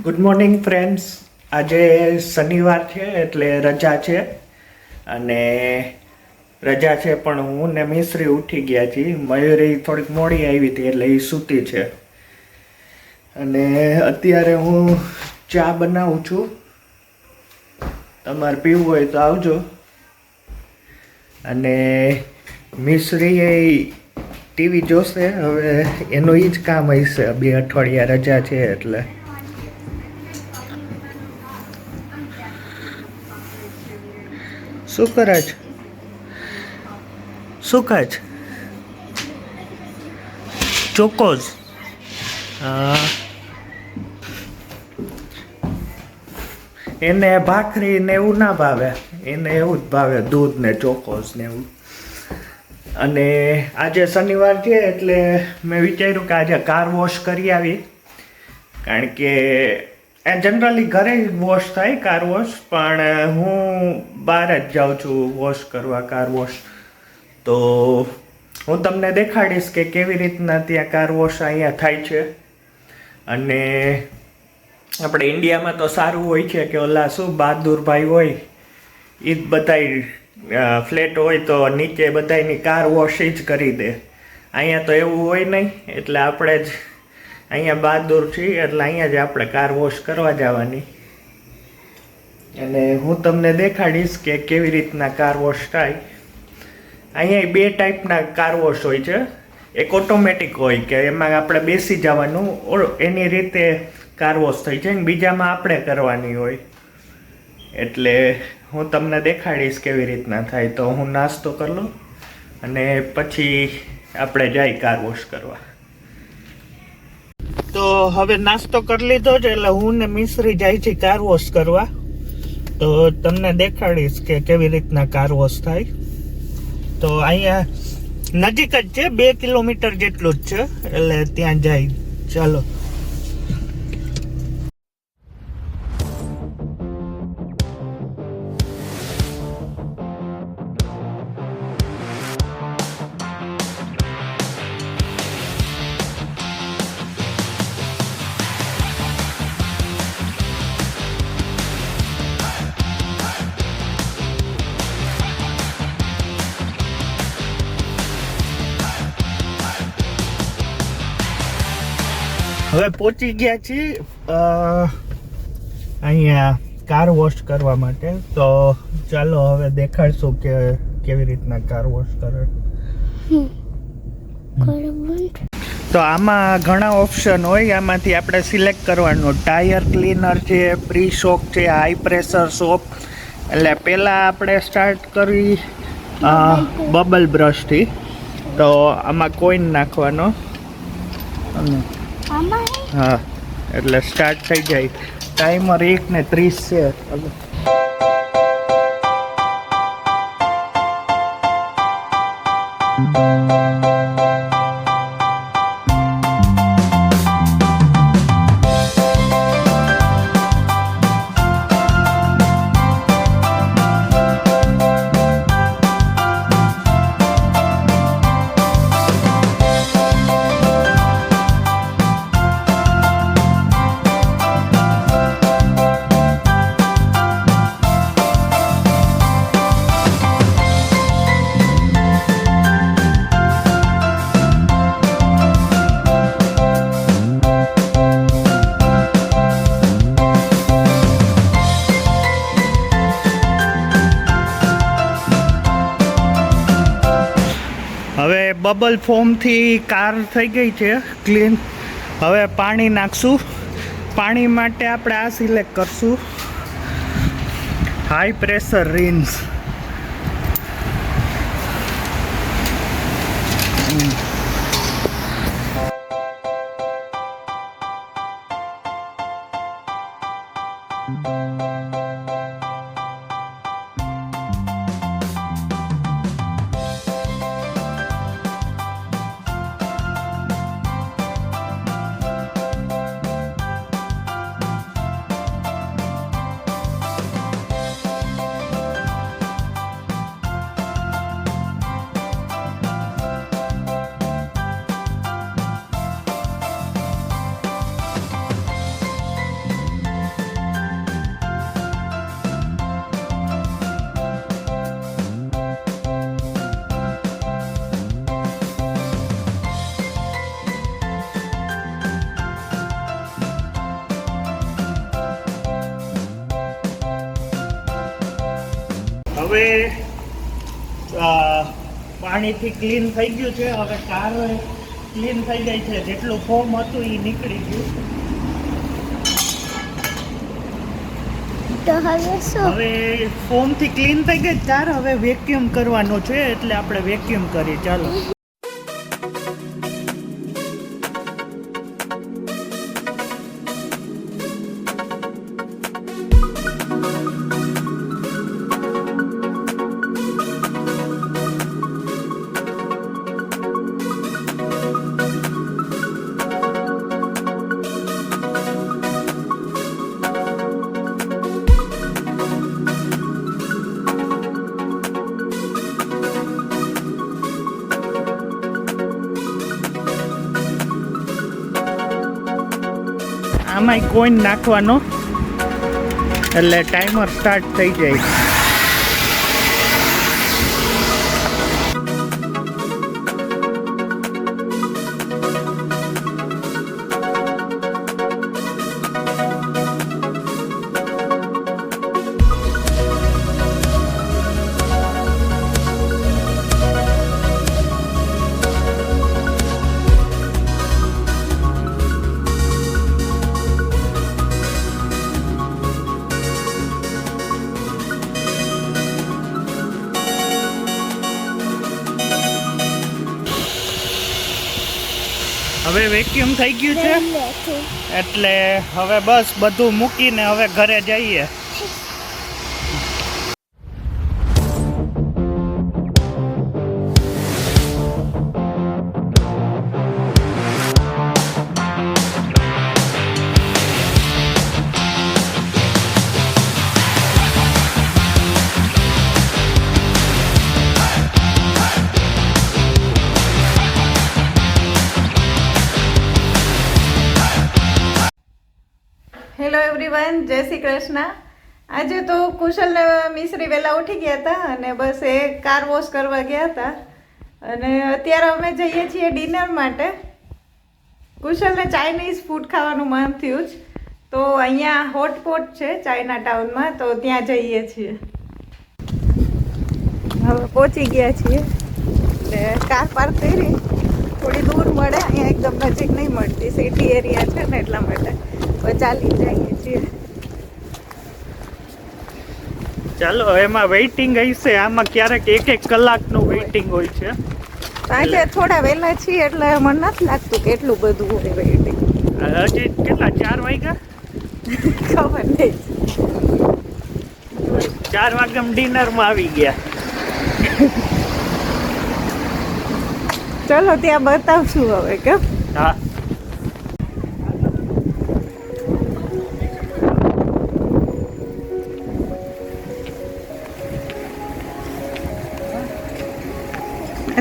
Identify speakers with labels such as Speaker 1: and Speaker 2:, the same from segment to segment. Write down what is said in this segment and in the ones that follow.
Speaker 1: Good morning friends. આજે શનિવાર છે એટલે રજા છે અને રજા છે પણ હું ને મિશ્રી ઉઠી ગયા છીએ. મયુરી થોડીક મોડી આવી હતી એટલે એ સૂતી છે અને અત્યારે હું ચા બનાવું છું. તમારે પીવું હોય તો આવજો. અને મિશ્રી એ ટીવી જોશે. હવે એનું એ જ કામ હશે, 2 અઠવાડિયા રજા છે એટલે. શું કરે છે? શું ખાય છે? ચોકોઝ. એને ભાખરી ને એવું ના ભાવે, એને એવું જ ભાવે દૂધ ને ચોકોઝ ને એવું. અને આજે શનિવાર છે એટલે મેં વિચાર્યું કે આજે કાર વોશ કરી આવી, કારણ કે જનરલી ઘરે વોશ થાય કાર વોશ, પણ હું બહાર જ જાઉં છું વોશ કરવા કાર વોશ. તો હું તમને દેખાડીશ કે કેવી રીતના ત્યાં કાર વોશ અહીંયા થાય છે. અને આપણે ઇન્ડિયામાં તો સારું હોય છે કે ઓલા શું બહાદુરભાઈ હોય એ જ બધાય ફ્લેટ હોય તો નીચે બધાની કાર વોશ જ કરી દે. અહીંયા તો એવું હોય નહીં, એટલે આપણે જ અહીંયા બહાદુર છીએ એટલે અહીંયા જ આપણે કાર વોશ કરવા જવાની. અને હું તમને દેખાડીશ કે કેવી રીતના કાર વોશ થાય. અહીંયા 2 ટાઈપના કાર વોશ હોય છે. એક ઓટોમેટિક હોય કે એમાં આપણે બેસી જવાનું, એની રીતે કાર વોશ થઈ છે. બીજામાં આપણે કરવાની હોય. એટલે હું તમને દેખાડીશ કેવી રીતના થાય. તો હું નાસ્તો કરી લઉં અને પછી આપણે જઈ કાર વોશ કરવા. તો હવે નાસ્તો કરી લીધો છે એટલે હું ને મિશ્રી જાય છે કાર વોશ કરવા. તો તમને દેખાડીશ કે કેવી રીતના કાર વોશ થાય. તો અહીંયા નજીક જ છે, 2 કિલોમીટર જેટલું જ છે એટલે ત્યાં જાય. ચાલો. હવે પહોંચી ગયા છીએ અહીંયા કાર વોશ કરવા માટે. તો ચાલો હવે દેખાડશું કે કેવી રીતના કાર વોશ કરે. તો આમાં ઘણા ઓપ્શન હોય, આમાંથી આપણે સિલેક્ટ કરવાનું. ટાયર ક્લીનર છે, પ્રી શોક છે, હાઈ પ્રેશર સોપ. એટલે પહેલાં આપણે સ્ટાર્ટ કરી બબલ બ્રશથી. તો આમાં કોઈન નાખવાનો અને હા એટલે સ્ટાર્ટ થઈ જાય. ટાઈમર 1:30 છે. હવે બબલ ફોર્મથી કાર થઈ ગઈ છે ક્લીન. હવે પાણી નાખશું. પાણી માટે આપણે આ સિલેક્ટ કરશું, હાઈ પ્રેશર રિન્સ. હવે પાણીથી ક્લીન થઈ ગયું છે. હવે કાર ક્લીન થઈ ગઈ છે. જેટલું ફોર્મ હતું એ નીકળી ગયું.
Speaker 2: તો હવે શું?
Speaker 1: હવે ફોર્મથી ક્લીન થઈ ગઈ કાર. હવે વેક્યુમ કરવાનો છે એટલે આપણે વેક્યુમ કરીએ. ચાલો. આમાં કોઈન નાખવાનો એટલે ટાઈમર સ્ટાર્ટ થઈ જાય. હવે વેક્યુમ થઈ ગયું છે એટલે હવે બસ બધું મૂકીને હવે ઘરે જઈએ.
Speaker 3: હેલો એવરીવન, જય શ્રી કૃષ્ણ. આજે તો કુશલ ને મિશ્રી વહેલા ઉઠી ગયા હતા અને બસ એ કાર વોશ કરવા ગયા હતા અને અત્યારે અમે જઈએ છીએ ડિનર માટે. કુશલને ચાઇનીઝ ફૂડ ખાવાનું મન થયું જ, તો અહીંયા હોટપોટ છે ચાઇના ટાઉનમાં, તો ત્યાં જઈએ છીએ. હવે પહોંચી ગયા છીએ એટલે કાર પાર્ક કરી. થોડી દૂર મળે, અહીંયા એકદમ નજીક નહીં મળતી, સિટી એરિયા છે ને એટલા માટે ચાલી જઈએ છીએ.
Speaker 1: ચાલો. એમાં વેઇટિંગ હશે. આમાં ક્યારેક 1-1 કલાકનું વેઇટિંગ હોય છે.
Speaker 3: આજે થોડા વહેલા છીએ એટલે મને નથી લાગતું કે એટલું બધું હોય વેઇટિંગ.
Speaker 1: હજી કેટલા 4 વાગ્યા?
Speaker 3: ખબર નહીં.
Speaker 1: 4 વાગ્યા ડિનરમાં આવી ગયા.
Speaker 3: ચલો ત્યાં બતાવશું હવે કેમ.
Speaker 1: હા.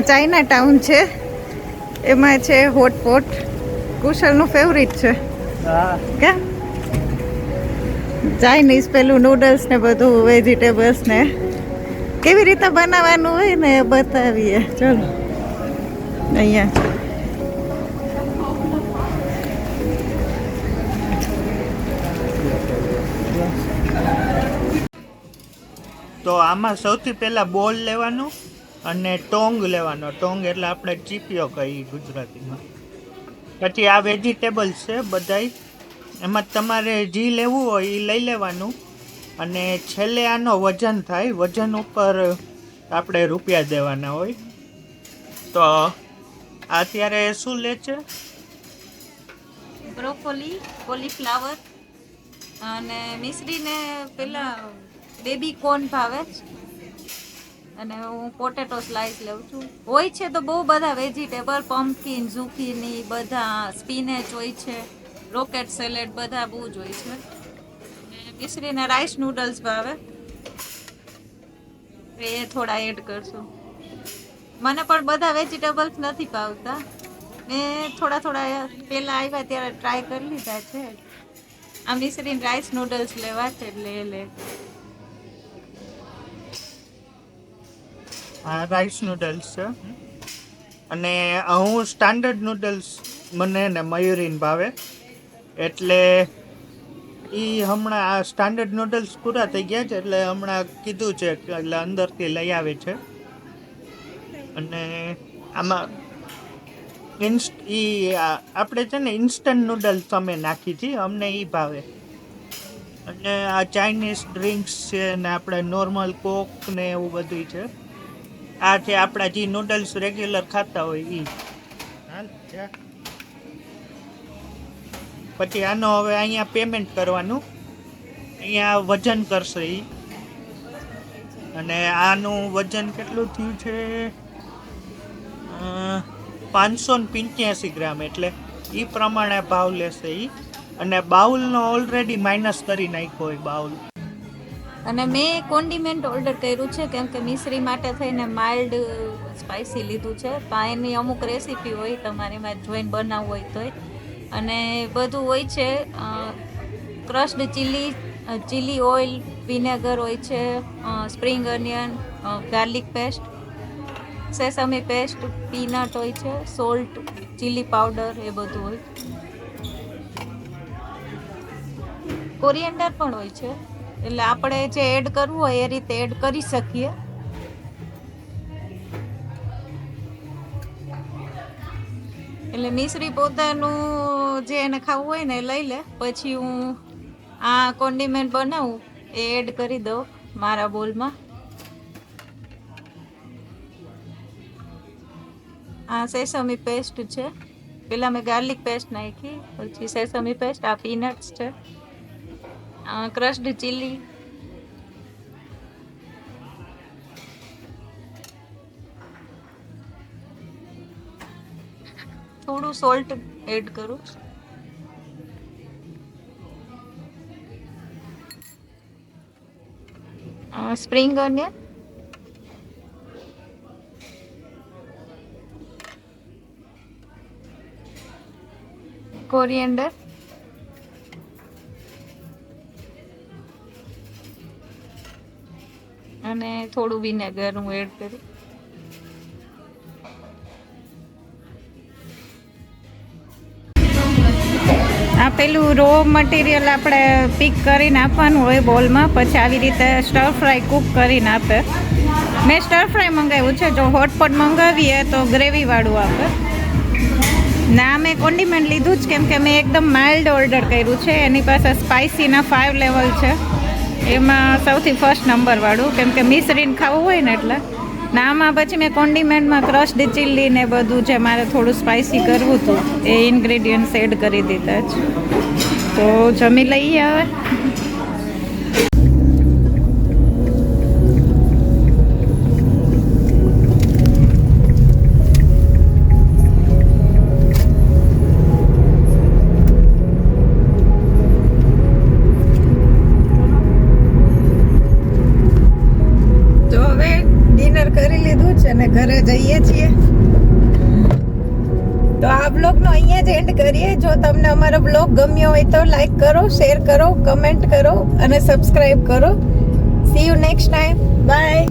Speaker 3: ચાઇના ટાઉન છે, એમાં છે હોટપોટ. કુશલનું ફેવરિટ છે.
Speaker 1: હા.
Speaker 3: કેમ ચાઇનીઝ પેલું નૂડલ્સ ને બધું વેજીટેબલ્સ ને કેવી રીતે બનાવવાનું હોય ને એ બતાવીએ. ચલો અહીંયા
Speaker 1: તો આમાં સૌથી પહેલા બોલ લેવાનું અને ટોંગ લેવાનો. ટોંગ એટલે આપણે ચીપિયો કહીએ ગુજરાતીમાં. પછી આ વેજીટેબલ્સ છે બધાય, એમાં તમારે જે લેવું હોય એ લઈ લેવાનું અને છેલ્લે આનો વજન થાય. વજન ઉપર આપણે રૂપિયા દેવાના હોય. તો અત્યારે શું લે છે?
Speaker 3: બ્રોકોલી, કોલીફ્લાવર અને મિશ્રીને પેલા બેબી કોર્ન ભાવે અને હું પોટેટો સ્લાઈસ લઉં છું. હોય છે તો બહુ બધા વેજીટેબલ, પમ્પકિન, ઝુકીની, બધા સ્પિનેચ હોય છે, રોકેટ સેલેડ, બધા બહુ જ હોય છે. મિશ્રીને રાઈસ નૂડલ્સ ભાવે, એ થોડા એડ કરશું. મને પણ બધા વેજીટેબલ્સ નથી ભાવતા. મેં થોડા પહેલાં આવ્યા ત્યારે ટ્રાય કરી લીધા છે. આ મિશ્રીને રાઈસ નૂડલ્સ લેવા છે એટલે એ લે.
Speaker 1: આ રાઈસ નૂડલ્સ છે અને હું સ્ટાન્ડર્ડ નૂડલ્સ મને ને મયુરીન ભાવે એટલે એ હમણાં આ સ્ટાન્ડર્ડ નૂડલ્સ પૂરા થઈ ગયા છે એટલે હમણાં કીધું છે કે એટલે અંદરથી લઈ આવે છે. અને આમાં આપણે છે ને ઇન્સ્ટન્ટ નૂડલ્સ અમે નાખી છીએ, અમને એ ભાવે. અને આ ચાઇનીઝ ડ્રિંક્સ છે ને આપણે નોર્મલ કોક ને એવું બધું છે. આ છે આપણા જે નૂડલ્સ રેગ્યુલર ખાતા હોય એ. પછી આનો હવે અહીંયા પેમેન્ટ કરવાનું, અહીંયા વજન કરશે એ. અને આનું વજન કેટલું થયું છે? 585 ગ્રામ, એટલે એ પ્રમાણે ભાવ લેશે એ. અને બાઉલનો ઓલરેડી માઇનસ કરી નાખ્યો હોય બાઉલ.
Speaker 3: અને મેં કોન્ડિમેન્ટ ઓર્ડર કર્યું છે કેમ કે મિશ્રી માટે થઈને માઇલ્ડ સ્પાઇસી લીધું છે. તો એની અમુક રેસીપી હોય તમારે એમાં જોઈને બનાવવું હોય તોય. અને બધું હોય છે ક્રશ્ડ ચીલી ઓઇલ, વિનેગર હોય છે, spring onion, garlic paste, sesame paste, peanut હોય છે, સોલ્ટ, ચીલી પાવડર, એ બધું હોય. કોરિએન્ડર પણ હોય છે, એટલે આપણે જે એડ કરવું હોય એ રીતે એડ કરી શકીએ. એટલે મિશ્રી પોતાનું જે એને ખાવું હોય ને એ લઈ લે. પછી હું આ કોન્ડિમેન્ટ બનાવું એ એડ કરી દઉં મારા બોલમાં. આ સેસમી પેસ્ટ છે, પેલા મેં ગાર્લિક પેસ્ટ નાખી, પછી સેસમી પેસ્ટ, આ પીનટ્સ છે, ક્રશ્ડ ચીલી, થોડું સોલ્ટ એડ કરું, સ્પ્રિંગ અનિયન, કોરિએન્ડર, અને થોડું વિનેગર હું એડ કરું. આ પેલું રો મટીરિયલ આપણે પીક કરીને આપવાનું હોય બોલમાં, પછી આવી રીતે સ્ટર ફ્રાય કૂક કરીને આપે. મેં સ્ટર ફ્રાય મંગાવ્યું છે, જો હોટપોટ મંગાવીએ તો ગ્રેવીવાળું આપે. ના મેં કોન્ડિમેન્ટ લીધું જ કેમ કે મેં એકદમ માઇલ્ડ ઓર્ડર કર્યું છે. એની પાસે સ્પાઇસીના 5 લેવલ છે, એમાં સૌથી ફર્સ્ટ નંબરવાળું, કેમ કે મિશ્રીને ખાવું હોય ને એટલે. નામાં પછી મેં કોન્ડિમેન્ટમાં ક્રશ્ડ ચીલી ને બધું જે મારે થોડું સ્પાઇસી કરવું હતું એ ઇન્ગ્રેડિયન્ટ્સ એડ કરી દીધા છે. તો જમી લઈએ હવે. અને ઘરે જઈએ છીએ. તો આ બ્લોગનો અહીંયા જ એન્ડ કરીએ. જો તમને અમારો બ્લોગ ગમ્યો હોય તો લાઈક કરો, શેર કરો, કમેન્ટ કરો અને સબસ્ક્રાઇબ કરો. See you next time. By.